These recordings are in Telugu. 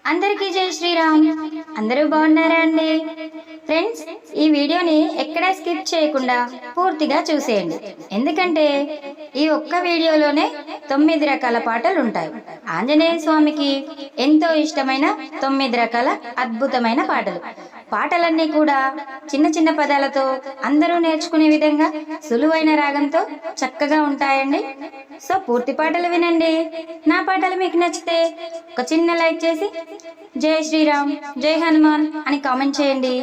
అందరికీ జై శ్రీరామ్. అందరూ బాగున్నారా అండి? ఫ్రెండ్స్, ఈ వీడియోని ఎక్కడా స్కిప్ చేయకుండా పూర్తిగా చూసేయండి. ఎందుకంటే ఈ ఒక్క వీడియోలోనే 9 రకాల పాటలు ఉంటాయి. ఆంజనేయ స్వామికి ఎంతో ఇష్టమైన 9 రకాల అద్భుతమైన పాటలు. పాటలన్నీ కూడా చిన్న చిన్న పదాలతో అందరూ నేర్చుకునే విధంగా సులువైన రాగంతో చక్కగా ఉంటాయండి. సో పూర్తి పాటలు వినండి. నా పాటలు మీకు నచ్చితే ఒక చిన్న లైక్ చేసి జై శ్రీరామ్, జై హనుమాన్ అని కామెంట్ చేయండి.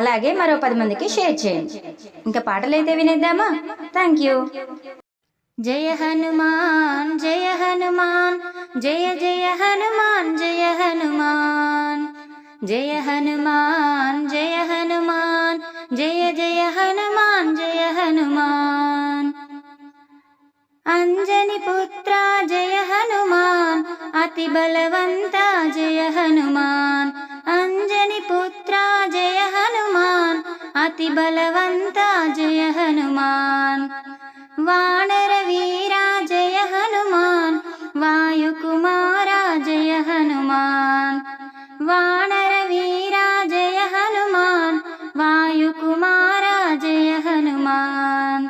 అలాగే మరో 10 మందికి షేర్ చేయండి. ఇంకా పాటలైతే వినేద్దామా? Thank you. జయ హనుమాన్ జయ హనుమాన్, జయ జయ హనుమాన్ జయ హనుమాన్. జయ హనుమాన్ జయ హనుమాన్, జయ జయ హనుమాన్ జయ హనుమాన్. అంజని పుత్ర జయ హనుమాన్, అతి బలవంత జయ హనుమాన్. అంజని పుత్ర జయ హనుమాన్, అతి బలవంత జయ హనుమాన్. వానర వీర జయ హనుమాన్, వాయుకుమార జయ హనుమాన్. వానర వీర జయ హనుమాన్, వాయుకుమార జయ హనుమాన్.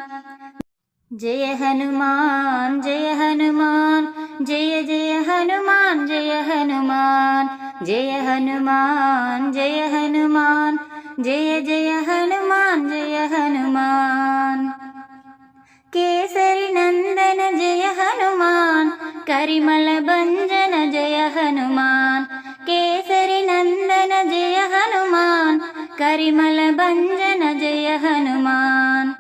జయ హనుమాన్ జయ హనుమాన్, జయ జయ హనుమాన్ జయ హనుమాన్. జయ హనుమాన్ జయ హనుమాన్, జయ జయ హనుమాన్ జయ హనుమాన్. కేసరి నందన జయ హనుమాన్, కరిమల భంజన జయ హనుమాన్. కేసరి నందన జయ హనుమాన్, కరిమల భంజన జయ హనుమాన్.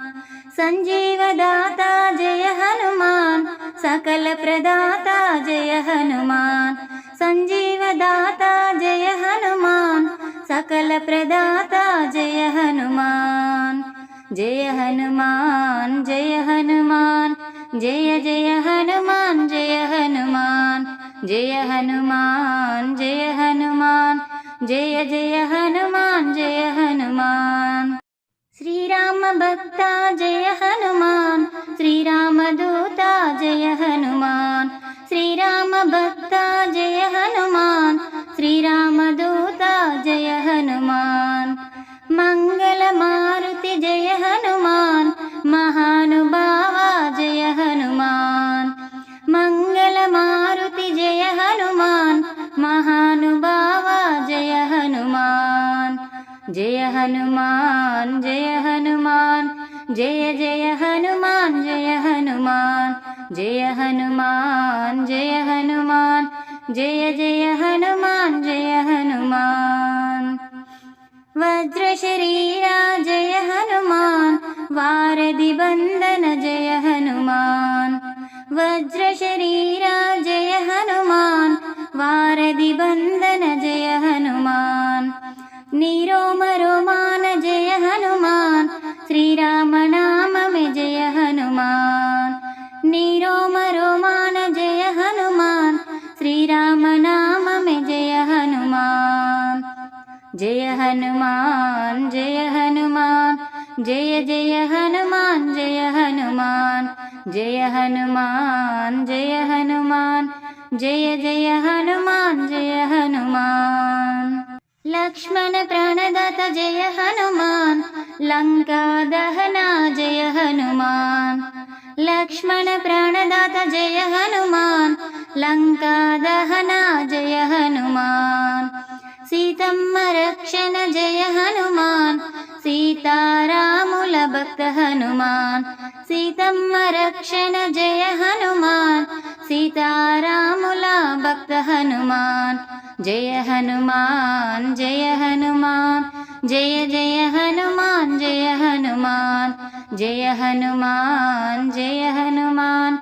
సంజీవదాత జయ హనుమాన్, సకల ప్రదాత జయ హనుమాన్. సంజీవదాత జయ హనుమాన్, సకల ప్రదాత జయ హనుమాన్. జయ హనుమాన్ జయ హనుమాన్, జయ జయ హనుమాన్ జయ హనుమాన్. జయ హనుమాన్ జయ హనుమాన్, జయ జయ హనుమాన్ జయ హనుమాన్. శ్రీరామ భక్త జయ హనుమాన్, శ్రీరామ దూత జయ హనుమాన్. శ్రీరామ భక్త జయ హనుమాన్, శ్రీరామ దూత జయ హనుమాన్. మంగళ మారుతి జయ హనుమాన్, మహానుభావ జయ హనుమాన్. మంగళ మారుతి జయ హనుమాన్, మహానుభావ జయ హనుమాన్. జయ హనుమాన్ జయ హనుమాన్, జయ జయ హనుమాన్ జయ హనుమాన్. జయ హనుమాన్ జయ హనుమాన్, జయ జయ హనుమాన్ జయ హనుమాన్. వజ్ర శరీర జయ హనుమాన్, వారధి బంధన జయ హనుమాన్. వజ్ర శరీర జయ హనుమాన్, వారధి బంధన జయ హనుమాన్. నీరోమ రోమాన జయ హనుమాన్, శ్రీరామ నామమే జయ హనుమాన్. నీరోమ రోమాన జయ హనుమాన్, శ్రీరామ నామమే జయ హనుమాన్. జయ హనుమాన్ జయ హనుమాన్, జయ జయ హనుమాన్ జయ హనుమాన్. జయ హనుమాన్ జయ హనుమాన్, జయ జయ హనుమాన్ జయ హనుమాన్. లక్ష్మణ ప్రాణదాత జయ హనుమాన్, లంకా దహన జయ హనుమాన్. లక్ష్మణ ప్రాణదాత జయ హనుమాన్, లంకా దహన జయ హనుమాన్. సీతమ్మ రక్షణ జయ హనుమాన్, సీతారాముల భక్త హనుమాన్. సీతమ్మ రక్షణ జయ హనుమాన్, సీతారాముల భక్త హనుమాన్. జయ హనుమాన్ జయ హనుమాన్, జయ జయ హనుమాన్ జయ హనుమాన్. జయ హనుమాన్ జయ హనుమాన్,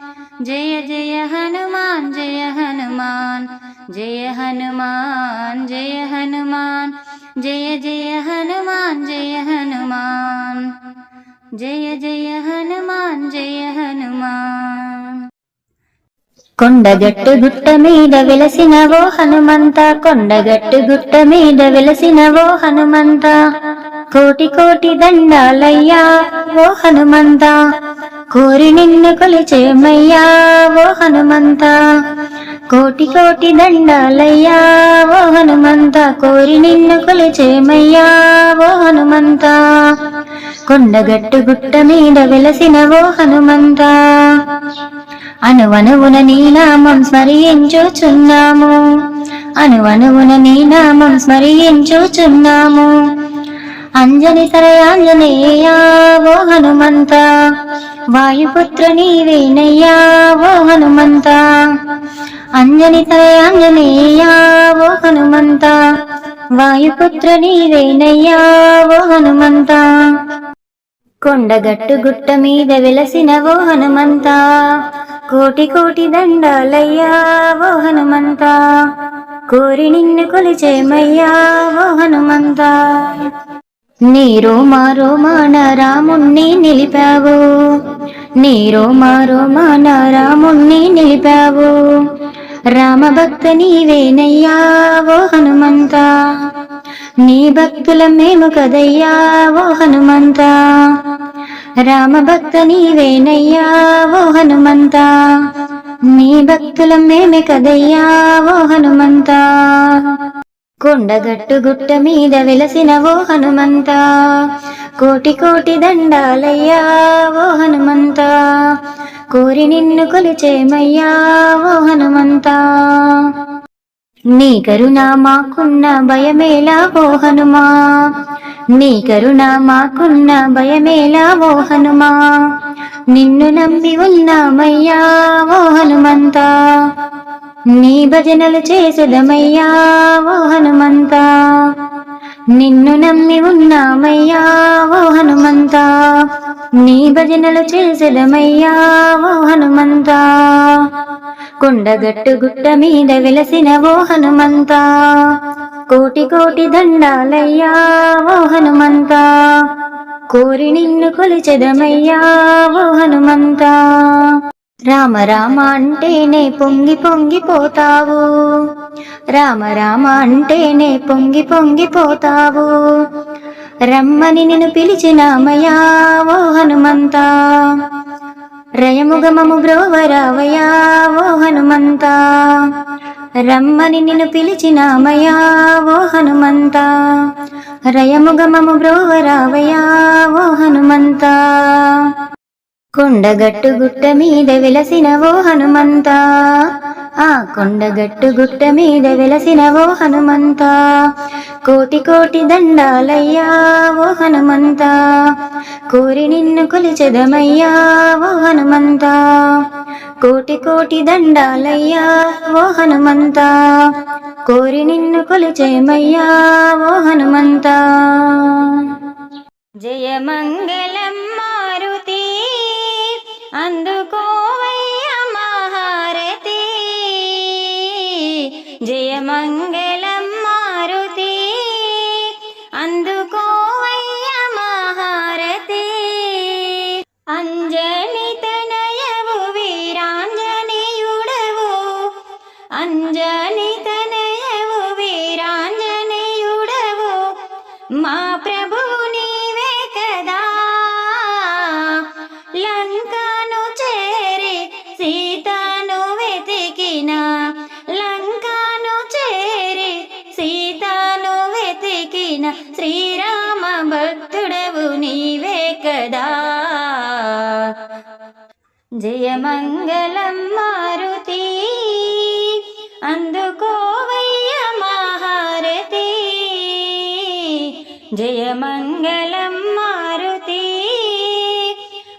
జయ జయ హనుమాన్ జయ హనుమాన్. జయ హనుమాన్ జయ హనుమాన్, జయ జయ హనుమాన్ జయ హనుమాన్. జయ జయ హనుమాన్ జయ హనుమాన్. కొండగట్టు గుట్ట మీద వెలసినవో హనుమంత, కొండగట్టు గుట్ట మీద వెలసినవో హనుమంత. కోటి కోటి దండాలయ్యా ఓ హనుమంత, కోరి నిన్ను కొలిచేమయ్యా ఓ హనుమంత. కోటి కోటి దండాలయ్యా ఓ హనుమంత కోరి నిన్ను కొలిచేమయ్యా ఓ హనుమంత కొండగట్టు గుట్ట మీద వెలసిన ఓ హనుమంత అనువనువున నీ నామం స్మరించుచున్నాము అనువనువున నీ నామం స్మరించుచున్నాము అంజని సరయాంజనేయ ఓ హనుమంత వాయుపుత్ర నీవేనయ్యా ఓ హనుమంత అంజని సరయాంజనేయ ఓ హనుమంత వాయుపుత్ర నీవేనయ్యా ఓ హనుమంత కొండగట్టు గుట్ట మీద వెలసిన ఓ హనుమంత కోటి కోటి దండాలయ్యా ఓ హనుమంత కోరి నిన్ను కొలిచేమయ్యా ఓ హనుమంత నీరో మారో మాన రాముణ్ణి నిలిపావు నీరో మారో మాన రాముణ్ణి నిలిపావు రామభక్త నీవేనయ్యా ఓ హనుమంత నీ భక్తుల మేము కదయ్యా ఓ హనుమంత రామభక్త నీవేనయ్యా ఓ హనుమంత నీ భక్తుల మేమే కదయ్యా ఓ హనుమంత కొండగట్టు గుట్ట మీద వెలసిన ఓ హనుమంత కోటి కోటి దండాలయ్యా ఓ హనుమంత కోరి నిన్ను కొలిచేమయ్యా ఓ హనుమంత నీ కరుణ మాకున్న భయమేలా ఓ హనుమా నీ కరుణ మాకున్న భయమేలా ఓ హనుమా నిన్ను నమ్మి ఉన్నామయ్యా ఓ హనుమంత నీ భజనలు చేసేదమయ్యా ఓ హనుమంత నిన్ను నమ్మి ఉన్నామయ్యా ఓ హనుమంత నీ భజనలు చేసేదమయ్యా ఓ హనుమంత కొండగట్టు గుట్ట మీద వెలసిన ఓ హనుమంత కోటి కోటి దండాలయ్యా ఓ హనుమంత కోరి నిన్ను కొలిచెదమయ్యా ఓ హనుమంత రామ రామ అంటేనే పొంగి పొంగిపోతావు రామ రామ అంటేనే పొంగి పొంగిపోతావు రమ్మని నిన్ను పిలిచినామయ్యా ఓ హనుమంత రయముగమము బ్రోవరావయ్యా ఓ హనుమంత రమ్మని నిన్ను పిలిచినామయ్యా ఓ హనుమంత రయముగమము బ్రోవరావయ్యా ఓ హనుమంత కొండగట్టు గుట్ట మీద వెలసిన ఓ హనుమంత ఆ కొండగట్టు గుట్ట మీద వెలసిన ఓ హనుమంత కోటి కోటి దండాలయ్యా ఓ హనుమంత కోరి నిన్ను కొలిచెదమయ్యా ఓ హనుమంత కోటి కోటి దండాలయ్యా ఓ హనుమంత కోరి నిన్ను కొలిచేమయ్యా ఓ హనుమంత జయ మంగళం మారుతి అందుకోవయ్య మహారతి జయ మంగళం మారుతి అందుకోవయ్య మహారతి అంజని తనయవు వీరాంజనేయుడవు అంజని తనయవు వీరాంజనేయుడవు మా ప్రభువు నీవే కదా లంకను చేరి సీతను వెతికిన లంకను చేరి సీతను వెతికిన శ్రీరామ భక్తుడవు నీవే కదా జయ మంగళం మారుతి అందుకోవయ్య మహారతి జయ మంగళం మారుతి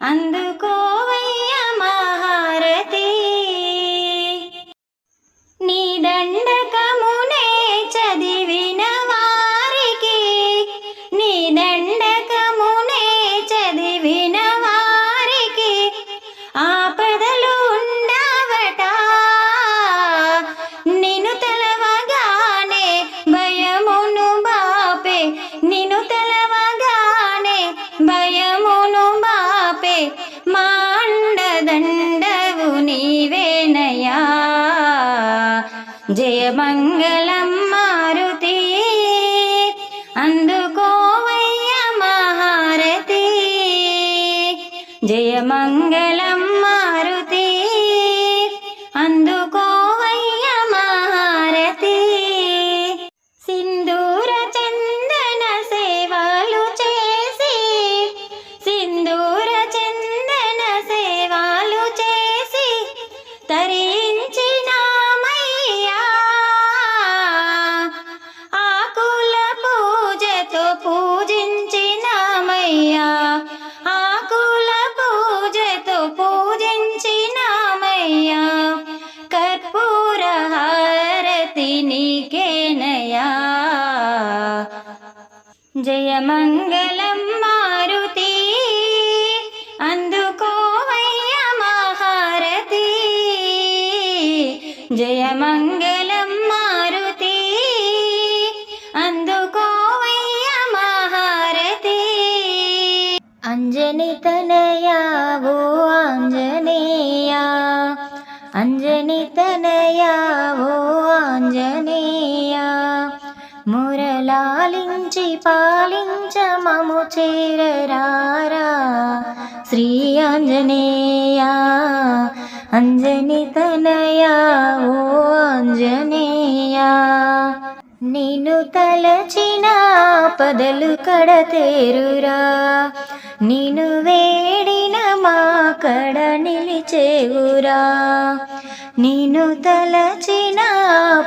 అందుకోవయ్య మహారతి నీ దండకమునే చదివిన వారికి నీ దండకమునే చదివిన వారికి ఆపదలు ఉండవట నిన్ను తలవగానే భయమును బాపే నిన్ను తలవగానే భయమును బాపే మాండదండవు నీవేనయా జయ మంగళం మారుతి అందుకోవయ్య మహారతి జయ మంగళం మారుతి అందుకోవయ్య మహారతి జయమంగళం మారుతి అందుకోవయ్య మహారతి. జయమంగళం మారుతి అందుకోవయ్య మహారతి. అంజని తనయా ఓ ఆంజనేయ, అంజని తనయా ఓ ఆంజనేయ, మురళాలించి పాలించ మము చేరరారా శ్రీ ఆంజనేయ. అంజని తనయా ఓ ఆంజనేయ, నిన్ను తలచిన పదలు కడతేరురా, నిన్ను వేడిన మా కడ నిలిచేవురా. నిన్ను తలచిన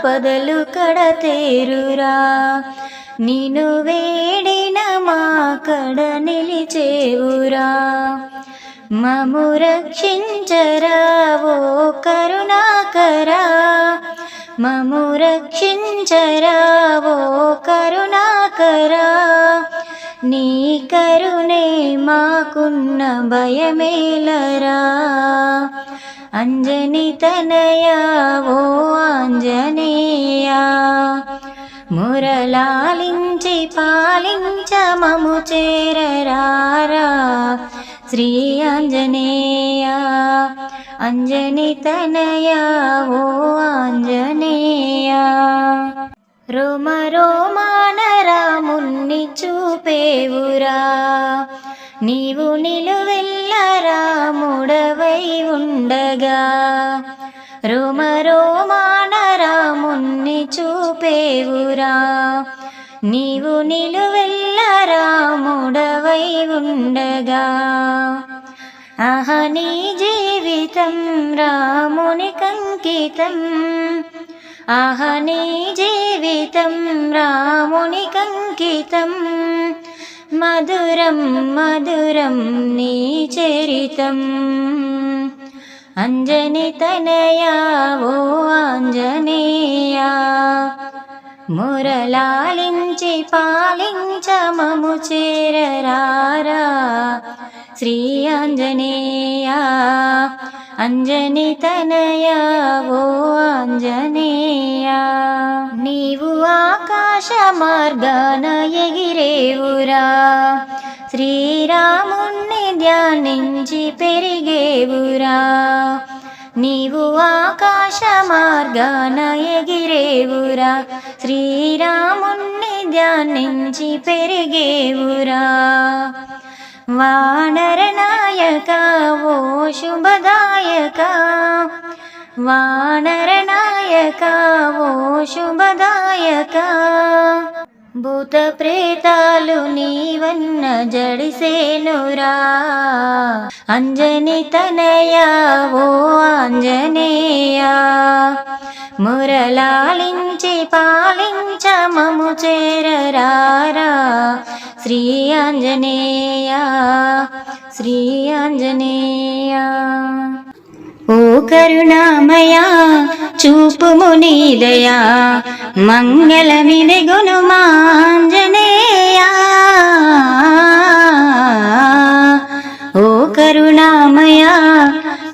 పదలు కడతేరురా, నిన్ను వేడిన మా కడ నిలిచేవురా. మము రక్షించరా ఓ కరుణాకరా, మము రక్షించరా ఓ కరుణాకరా. నీ కరుణే మాకున్న భయమేలరా. అంజని తనయా ఓ ఆంజనేయ, మురళాలించి పాలించ మము చేరరారా శ్రీ ఆంజనేయ. అంజని తనయా ఓ ఆంజనేయ, రోమ రోమాన రాముణ్ణి చూపేవురా, నీవు నిలువెల్ల రాముడవై ఉండగా. రోమ రోమాన రాముణ్ణి చూపేవురా, నీవు నిలువెల్ల రాముడవై ఉండగా. ఆహ నీ జీవితం రామునికంకితం, ఆహ నీ జీవితం రామునికంకితం. మధురం మధురం నీ చరితం. అంజని తనయా ఓ ఆంజనేయ, మురళాలించి పాలించ మము చేరరారా శ్రీ ఆంజనేయ. అంజని తనయా ఓ ఆంజనేయ, నీవు ఆకాశ మార్గాన ఎగిరేవురా, శ్రీరాముణ్ణి ధ్యానించి పెరిగేవురా. నీవు ఆకాశ మార్గాన ఎగిరేవురా, శ్రీరాముణ్ణి ధ్యానించి పెరిగేవురా. వానర నాయక ఓ శుభదాయక, వానర నాయక ఓ శుభదాయక. భూత ప్రేతాలు నీవన్న జడిసేనురా, అంజని తనయా ఓ ఆంజనేయ, మురళాలించి పాలించ మము చేరరారా శ్రీ ఆంజనేయ. శ్రీ ఆంజనేయ ఓ కరుణామయా చూపుము నీ దయా, మంగళమిదెగును మాంజనేయ. ఓ కరుణామయా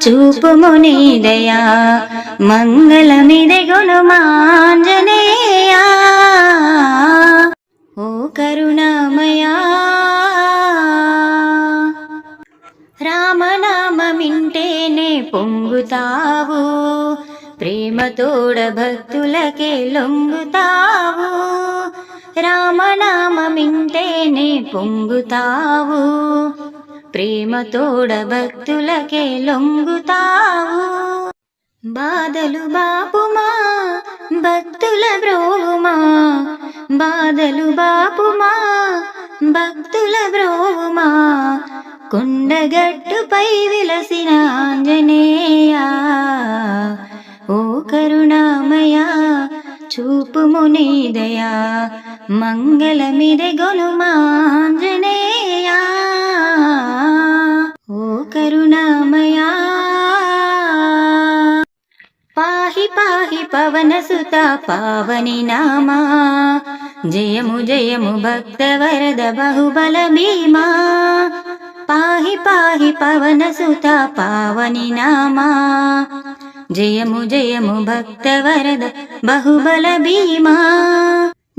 చూపుము నీ దయా, మంగళమిదెగును మాంజనేయ. ఓ కరుణామయా రామనామమింటేనే పొంగుతావు, ప్రేమతోడ భక్తులకే లొంగుతావు. రామనామమింటేనే పొంగుతావు, ప్రేమతోడ భక్తులకే లొంగుతావు. బాధలు బాపుమా భక్తుల బ్రోవుమా, బాధలు బాపుమా భక్తుల బ్రోవుమా. కొండగట్టుపై విలసిన ఆంజనేయ, ఓ కరుణామయా చూపుము నీ దయా, మంగళమిదెగొను మాంజనేయ. ఓ కరుణామయా పాహి పాహి పవనసుత పావని నామా, జయము జయము భక్తవరద బహుబల భీమా, పాహి పాహి పవన సుత పావని నామా. జయము జయము భక్తవరద బహుబల భీమా,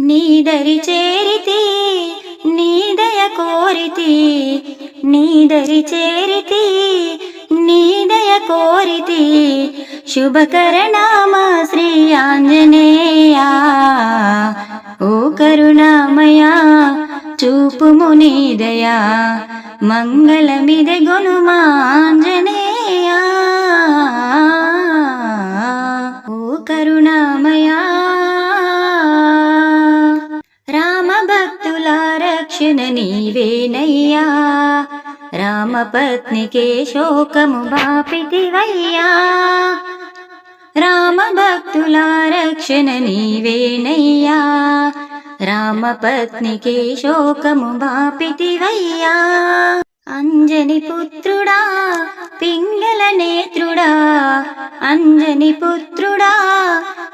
నీదరి చేరితి నీదయ కోరితి, నీదరి చేరితి నీదయ కోరితి, శుభకరనామ శ్రీ ఆంజనేయ. ఓ కరుణామయా చూపుము నీ దయా, మంగళమిదే గొనుమా ఆంజనేయ. ఓ కరుణామయా రామ భక్తుల రక్షణ నీవేనయ్యా, రామపత్నికే శోకము బాపితివయ్యా. రామ భక్తుల రక్షణ నీవేనయ్యా, రామపత్నికే శోకము బాపితివయ్యా. అంజని పుత్రుడా పింగళ నేత్రుడా, అంజని పుత్రుడా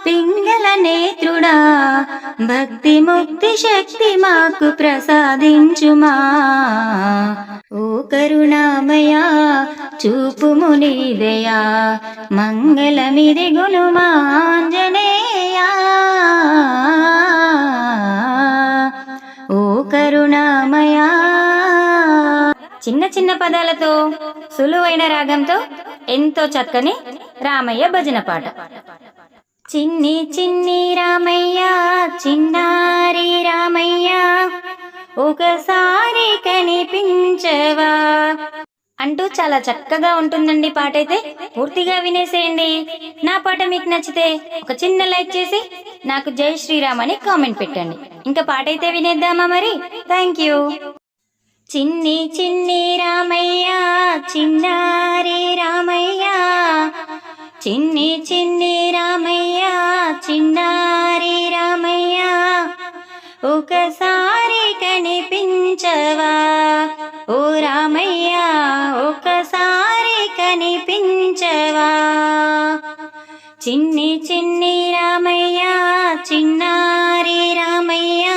పింగళ నేత్రుడా, భక్తి ముక్తి శక్తి మాకు ప్రసాదించుమా. ఓ కరుణామయా చూపుము నీ దయా, మంగళమిది గుణమా ఆంజనేయ. ఓ కరుణామయా. చిన్న చిన్న పదాలతో సులువైన రాగంతో ఎంతో చక్కని రామయ్య భజన పాట. చిన్ని చిన్ని రామయ్య చిన్నారి రామయ్య, ఒకసారి కనిపించవా అంటూ చాలా చక్కగా ఉంటుందండి పాట. అయితే పూర్తిగా వినేసేయండి. నా పాట మీకు నచ్చితే ఒక చిన్న లైక్ చేసి నాకు జై శ్రీరామ్ అని కామెంట్ పెట్టండి. ఇంకా పాట అయితే వినేద్దామా మరి? Thank you. చిన్ని చిన్ని రామయ్య చిన్నారి రామయ్య, చిన్ని చిన్ని రామయ్య చిన్నారి రామయ్య, ఒకసారి కనిపించవా ఓ రామయ్య, ఒకసారి కనిపించవా. చిన్ని చిన్ని రామయ్య చిన్నారి రామయ్య,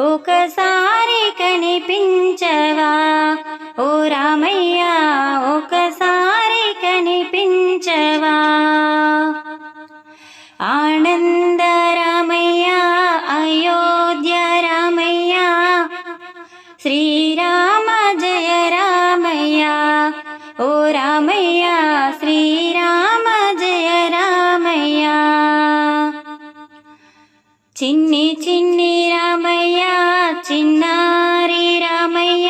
ఒకసారి కనిపించవా ఓ రామయ్య, ఒకసారి కనిపించవా. ఆనంద రామయ్య అయోధ్య రామయ్య, శ్రీరామ జయ రామయ్య ఓ రామయ్య, శ్రీరామ జయ రామయ్య. చిన్ని చిన్ని రామయ్య చిన్నారి రామయ్య,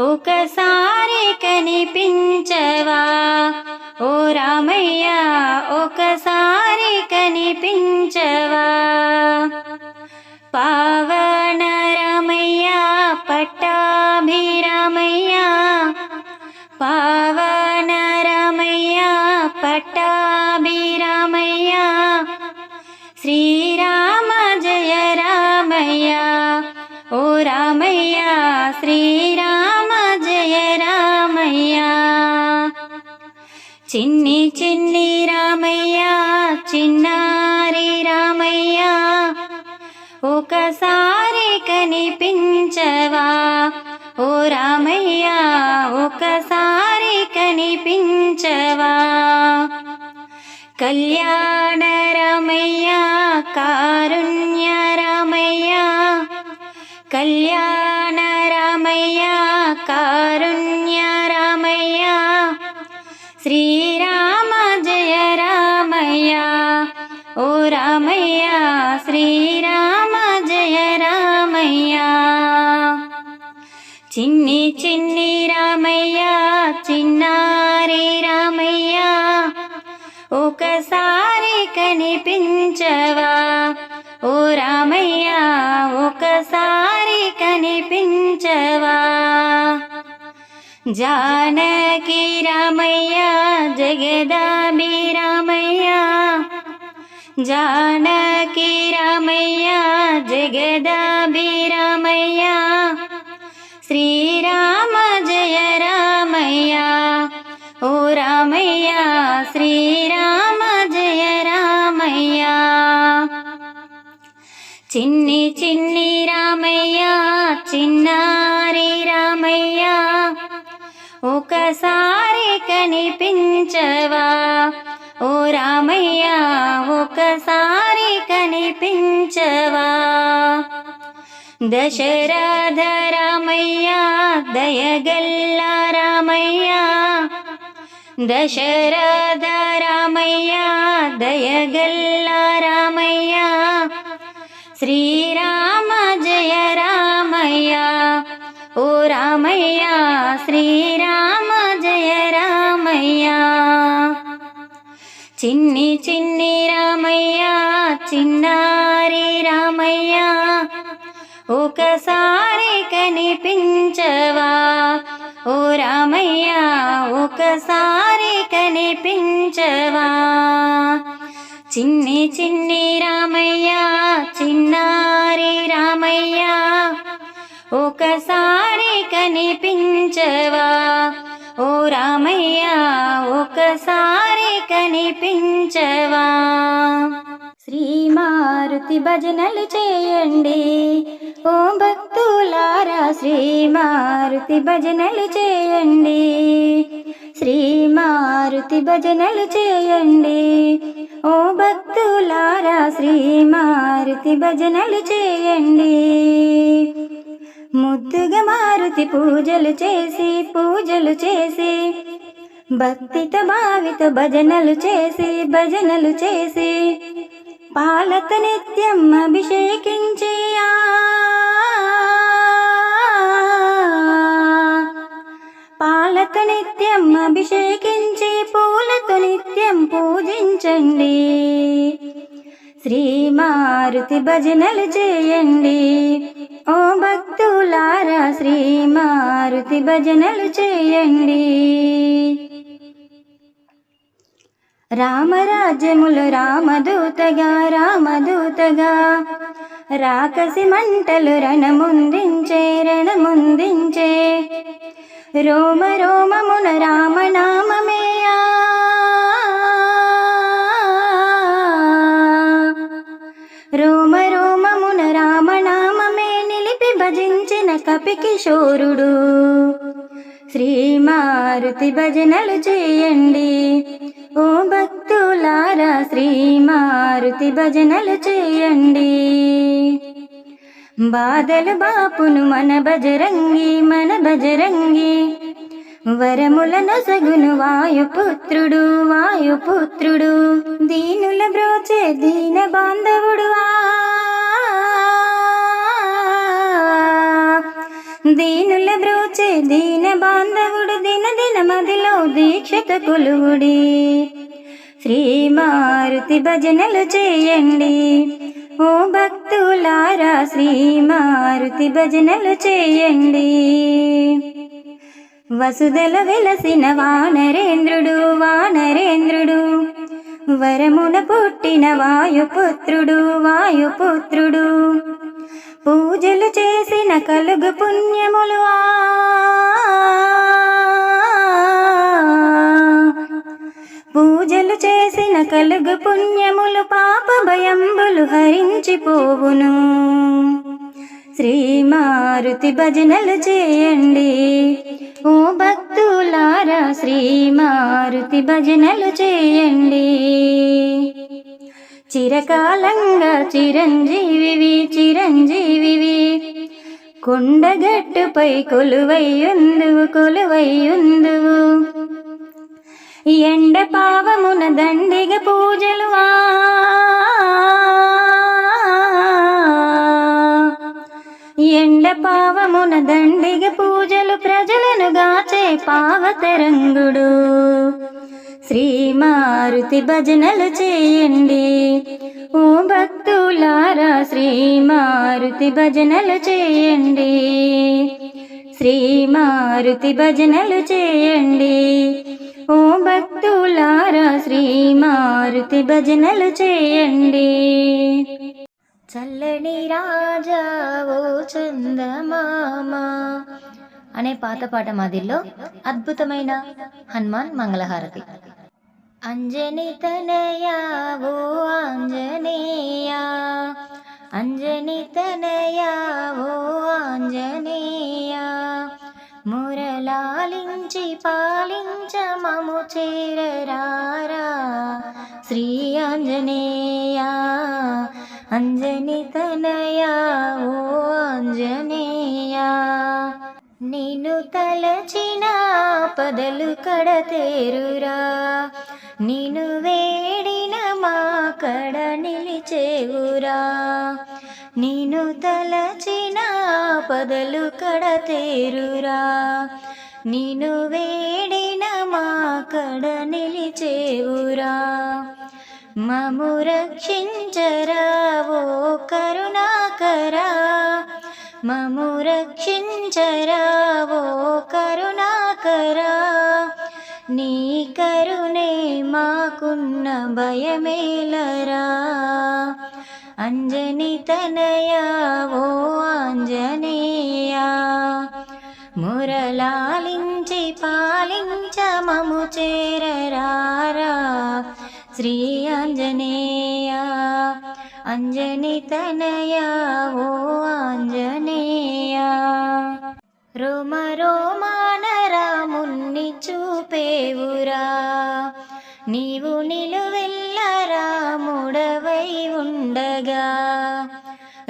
ఒకసారి కనిపించవా ఓ రామయ్య, ఒకసారి కనిపించవా. పావన రామయ్య పట్టాభి రామయ్య, పావన రామయ్య పట్టాభి రామయ్య, శ్రీరామ జయ రామయ్య ఓ రామయ్య, శ్రీరామ జయ రామయ్య. చిన్ని చిన్ని రామయ్య చిన్నారి రామయ్య, ఒకసారి కనిపించవా ఓ రామయ్య, ఒకసారి కనిపించవా. కళ్యాణ రామయ్య కారుణ్య రామయ్య, కళ్యాణ రామయ్య కారుణ్య రామయ్య, శ్రీరామ జయ రామయ్య ఓ రామయ్య, శ్రీరామ జయ రామయ్య. చిన్ని చిన్ని రామయ్య చిన్నారి రామయ్య, ఒకసారి కనిపించవా ఓ రామయ్య, ఒకసారి కనిపించవా. జానకి రామయ్య జగదాంబి రామయ్య, జానకి రామయ్య జగదాంబి రామయ్య, శ్రీరామ జయ రామయ్య ఓ రామయ్య, శ్రీరామ జయ రామయ్య. చిన్ని చిన్ని రామయ్య చిన్నారి రామయ్య ఒకసారి కనిపించవా ఓ రామయ్య ఒకసారి కనిపించవా దశరథ రామయ్య దయగల్ల రామయ్య దశరథ రామయ్య దయగల్ల రామయ్య శ్రీరామ జయ రామయ్య ఓ రామయ్య శ్రీరామ జయ రామయ్య చిన్ని చిన్ని రామయ్య చిన్నారి రామయ్య ఒకసారి కనిపించవా ఓ రామయ్య ఒకసారి కనిపించవా చిన్ని చిన్ని రామయ్య చిన్నారి రామయ్య ఒకసారి కనిపించవా ఓ రామయ్య ఒకసారి కనిపించవా శ్రీ మారుతి భజనలు చేయండి ఓ భక్తులారా శ్రీ మారుతి భజనలు చేయండి శ్రీ మారుతి భజనలు చేయండి ఓ భక్తులారా శ్రీ మారుతి భజనలు చేయండి ముద్దుగా మారుతి పూజలు చేసి భక్తితో భావిత భజనలు చేసి పాలత నిత్యం అభిషేకించి పాలత నిత్యం అభిషేకించి పూలతో నిత్యం పూజించండి శ్రీ మారుతి భజనలు చేయండి ఓ భక్తులారా శ్రీ మారుతి భజనలు చేయండి రామరాజ్యములు రామదూతగా రాకసి మంటలు రణముందించే రోమ రోమమున రామనామమేయా రోమ రోమమున రామనామమే నిలిపి భజించిన కపికిశోరుడు శ్రీ మారుతి భజనలు చేయండి ఓ భక్తులారా శ్రీ మారుతి భజనలు చేయండి బాధలు బాపును మన బజరంగి వరముల నొసగును వాయుపుత్రుడు దీనుల బ్రోచే దీన బాంధవుడు దీనుల బ్రోచే దీన బాంధవుడు దిన మదిలో దీక్షత కొలువుడి శ్రీ మారుతి భజనలు చేయండి ఓ భక్తులారా శ్రీ మారుతి భజనలు చేయండి వసుదల వెలసిన వానరేంద్రుడు వరమున పుట్టిన వాయుపుత్రుడు పూజలు చేసిన కలుగు పుణ్యములు పూజలు చేసిన కలుగు పుణ్యములు పాప భయంబులు హరించిపోవును శ్రీ మారుతి భజనలు చేయండి ఓ భక్తులారా శ్రీ మారుతి భజనలు చేయండి చిరకాలంగా చిరంజీవివి కొండగట్టుపై కొలువైయుందువు ఎండ పావమున దండిగ పూజలు ఎండ పావమున దండిగ పూజలు ప్రజలను గాచే పావతరంగుడు శ్రీ మారుతి భజనలు చేయండి ఓ భక్తులారా శ్రీ మారుతి భజనలు చేయండి శ్రీ మారుతి భజనలు చేయండి ఓ భక్తులారా శ్రీ మారుతి భజనలు చేయండి చల్లని రాజా ఓ చందమామ అనే పాత పాట మాదిరిలో అద్భుతమైన హనుమాన్ మంగళహారతి. అంజని తనయా ఓ ఆంజనేయ అంజని తనయా ఓ ఆంజనేయ మురళాలించి పాలించమము చేరరారా శ్రీ ఆంజనేయ అంజని తనయా ఓ ఆంజనేయ నిన్ను తలచిన పదలు కడతేరురా నిన్ను వేడిన మా కడ నిలిచేవురా నిన్ను తలచిన పదలు కడతేరురా నిన్ను వేడిన మా కడ నిలిచేవురా మము రక్షించరా ఓ కరుణాకరా మము రక్షించరా ఓ కరుణాకరా నీ కరుణే మాకున్న భయమేలరా అంజని తనయా ఓ ఆంజనేయ మురళాలించి పాలించమము చేరరారా శ్రీ ఆంజనేయ అంజని తనయా ఓ ఆంజనేయ రోమ రోమాన రాముణ్ణి చూపేవురా నీవు నిలువెల్ల రాముడవై ఉండగా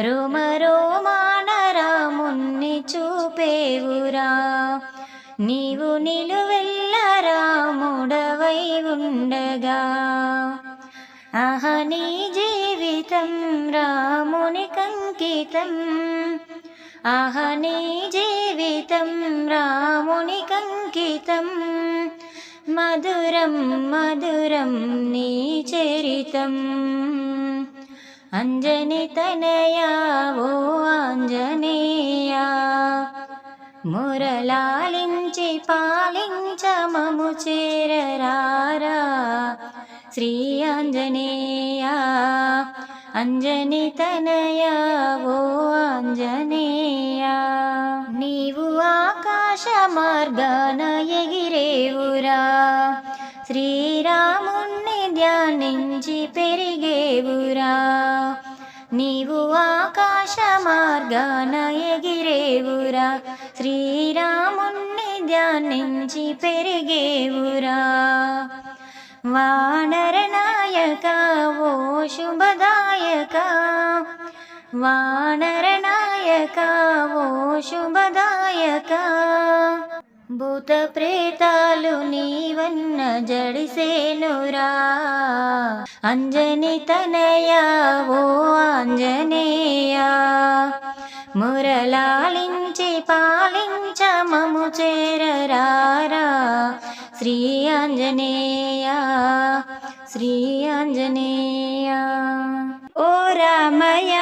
రోమ రోమాన రాముణ్ణి చూపేవురా నీవు నిలువెల్ల రాముడవై ఉండగా ఆహ నీ జీవితం రామునికంకితం ఆహ నీ జీవితం రామునికంకితం మధురం మధురం నీ చరితం అంజని తనయా ఓ ఆంజనేయ మురళాలించి పాలించమము చేరరారా శ్రీ ఆంజనేయ అంజని తనయా ఓ ఆంజనేయ నీవు ఆకాశ మార్గాన ఎగిరేవురా శ్రీరాముణ్ణి ధ్యానించి పెరిగేవురా నీవు ఆకాశ మార్గాన ఎగిరేవురా శ్రీరాముణ్ణి ధ్యానించి పెరిగేవురా వానర నాయక ఓ శుభదాయక వానర నాయక ఓ శుభదాయక భూత ప్రేతాలు నీవన్న జడిసేనురా అంజని తనయా ఓ ఆంజనేయ మురళాలించి పాలించమము చేరరారా శ్రీ ఆంజనేయ శ్రీ ఆంజనేయ ఓ రామయ్య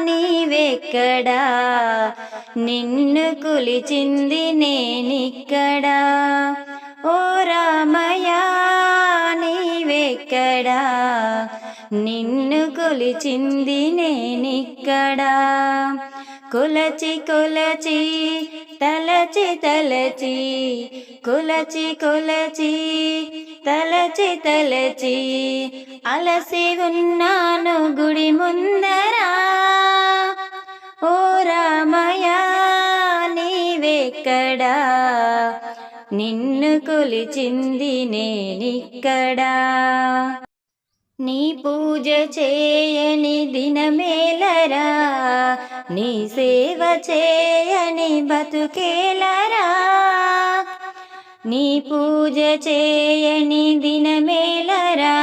నీవెక్కడా నిన్ను కొలిచింది నేనిక్కడా ఓ రామయ్య నీవెక్కడా నిన్ను కొలిచింది నేనిక్కడా కొలచి కొలచి తలచి తలచి కొలచి కొలచి తలచి తలచి అలసి ఉన్నాను గుడి ముందరా ఓ రామయ్య నీవెక్కడా నిన్ను కొలిచింది నేనిక్కడా నీ పూజ చేయని దినమేలరా నీ సేవ చేయని బతుకేలరా నీ పూజ చేయని దినమేలరా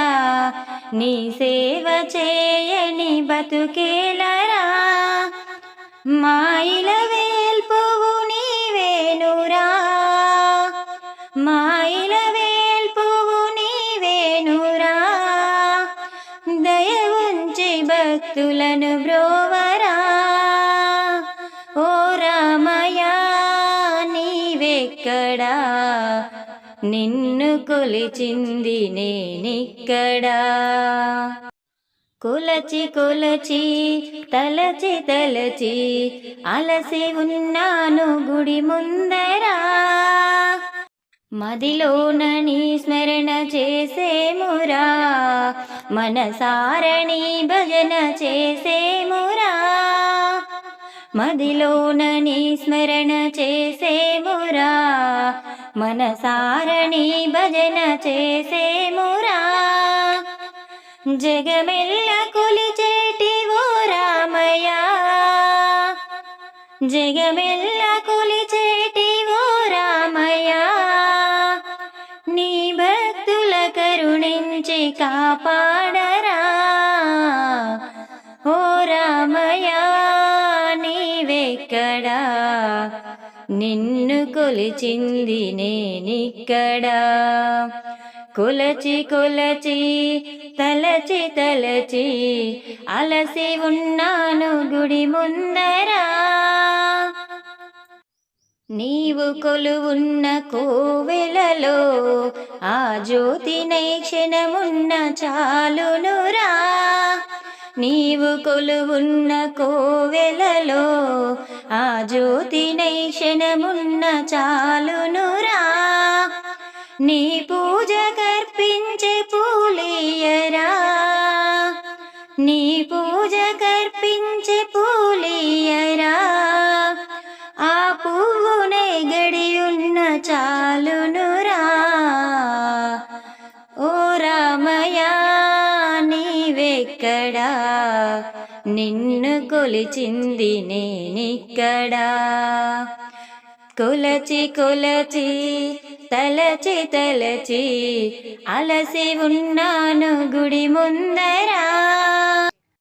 నీ సేవ చేయని బతుకేలరా మాయిల వేల్పువు నీవేనురా మాయిల వేల్పువు నీవేనురా దయ ఉంచి భక్తులను బ్రోవరా ఓ రామయ్య నీవెక్కడా నిన్ను కొలిచింది నేనిక్కడా కొలచి కొలచి తలచి తలచి అలసి ఉన్నాను గుడి ముందరా మదిలోన నీ స్మరణ చేసేమురా మనసారణి భజన చేసేమురా, మదిలోన నీ స్మరణ చేసేమురా, మనసారణి భజన చేసేమురా. జగమెల్ల కొలిచేటి ఓ రామయ్య, జగమెల్ల కొలిచేటి ఓ రామయ్య, నీ భక్తుల కరుణించి కాపాడరా. ఓ రామయ్య నీవెక్కడా, నిన్ను కొలిచింది నేనిక్కడా. కొలచి కొలచి తలచి తలచి అలసి ఉన్నాను గుడి ముందరా. నీవు కొలువున్న కోవెలలో ఆ జ్యోతినై క్షణమున్న చాలునురా. నీవు కొలువున్న కోవెలలో ఆ జ్యోతినై క్షణమున్న చాలునురా. నీ పూజ కర్పించే పూలియరా, నీ పూజ కర్పించే పూలియరా. ఆ పువ్వునే గడియున్న చాలునురా. ఓ రామయ్య నీవెక్కడా, నిన్ను కొలిచింది నేనిక్కడా. కొలచి కొలచి తలచి తలచి అలసి ఉన్నాను గుడి ముందరా.